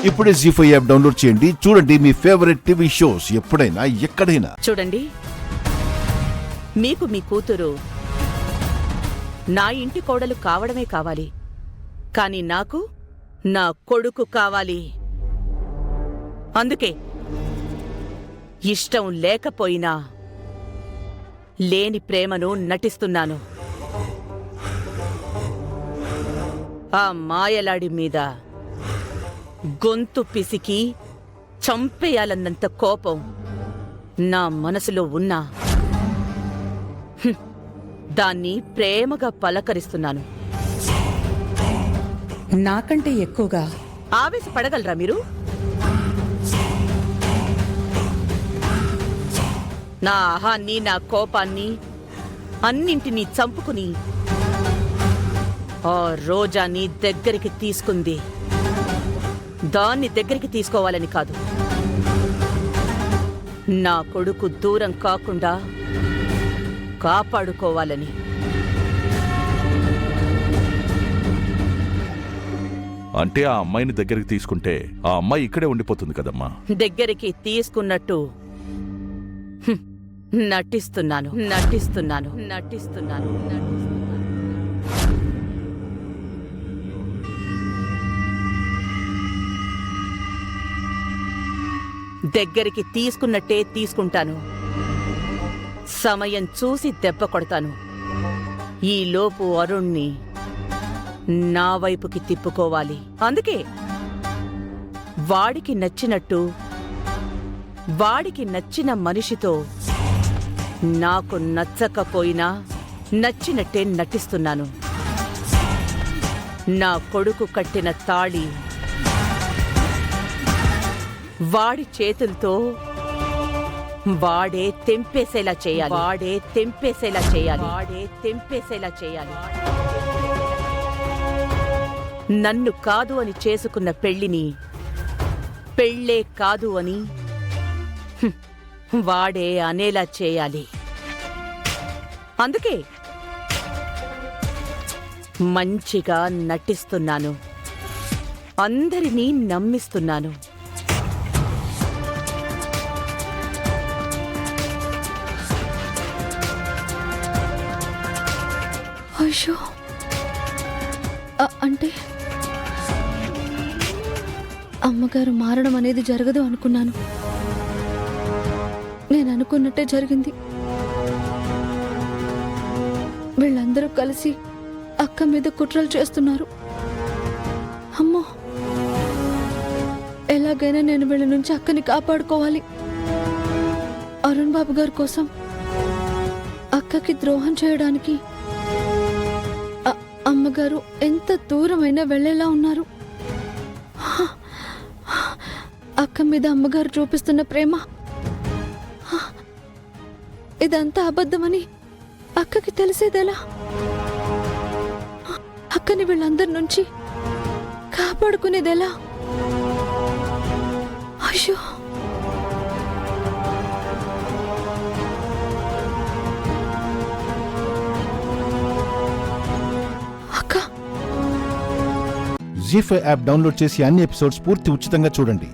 ఇప్పుడే జీ5 app download చేయండి. చూడండి మీ ఫేవరెట్ టీవీ షోస్ ఎప్పుడైనా ఎక్కడైనా. చూడండి, మీకు మీ కూతురు నా ఇంటి కోడలు కావడమే కావాలి, కానీ నాకు నా కొడుకు కావాలి. అందుకే ఇష్టం లేకపోయినా లేని ప్రేమను నటిస్తున్నాను. ఆ మాయలాడి మీద గొంతు పిసికి చంపేయాలన్నంత కోపం నా మనసులో ఉన్నా దాన్ని ప్రేమగా పలకరిస్తున్నాను. నాకంటే ఎక్కువగా ఆవేశపడగలరా మీరు? నా ఆహాన్ని, నా కోపాన్ని అన్నింటినీ చంపుకుని ఆ రోజాని దగ్గరికి తీసుకుంది. దాన్ని దగ్గరికి తీసుకోవాలని కాదు, నా కొడుకు దూరం కాకుండా కాపాడుకోవాలని. అంటే ఆ అమ్మాయిని దగ్గరికి తీసుకుంటే ఆ అమ్మాయి ఇక్కడే ఉండిపోతుంది కదమ్మా. దగ్గరికి తీసుకున్నట్టు నటిస్తున్నాను. దగ్గరికి తీసుకున్నట్టే తీసుకుంటాను. సమయం చూసి దెబ్బ కొడతాను. ఈలోపు అరుణ్ణి నా వైపుకి తిప్పుకోవాలి. అందుకే వాడికి నచ్చినట్టు, వాడికి నచ్చిన మనిషితో నాకు నచ్చకపోయినా నచ్చినట్టే నటిస్తున్నాను. నా కొడుకు కట్టిన తాళి వాడి చేతులతో వాడే తెంపేసేలా చేయాలి. నన్ను కాదు అని చేసుకున్న పెళ్లిని పెళ్ళే కాదు అని వాడే అనేలా చేయాలి. అందుకే మంచిగా నటిస్తున్నాను, అందరినీ నమ్మిస్తున్నాను. అయ్యో, అంటే అమ్మగారు మారడం అనేది జరగదు అనుకున్నాను. నేను అనుకున్నట్టే జరిగింది. వీళ్ళందరూ కలిసి అక్క మీద కుట్రలు చేస్తున్నారు. అమ్మో, ఎలాగైనా నేను వీళ్ళ నుంచి అక్కని కాపాడుకోవాలి. అరుణ్ బాబు గారి కోసం అక్కకి ద్రోహం చేయడానికి అమ్మగారు ఎంత దూరమైనా వెళ్లేలా ఉన్నారు. అక్క మీద అమ్మగారు చూపిస్తున్న ప్రేమ ఇదంతా అబద్ధమని అక్కకి తెలిసేదెలా? అక్కని వీళ్ళందరి నుంచి కాపాడుకునేదెలా? అయ్యో, జీ5 యాప్ డౌన్లోడ్ చేసి అన్ని ఎపిసోడ్స్ పూర్తి ఉచితంగా చూడండి.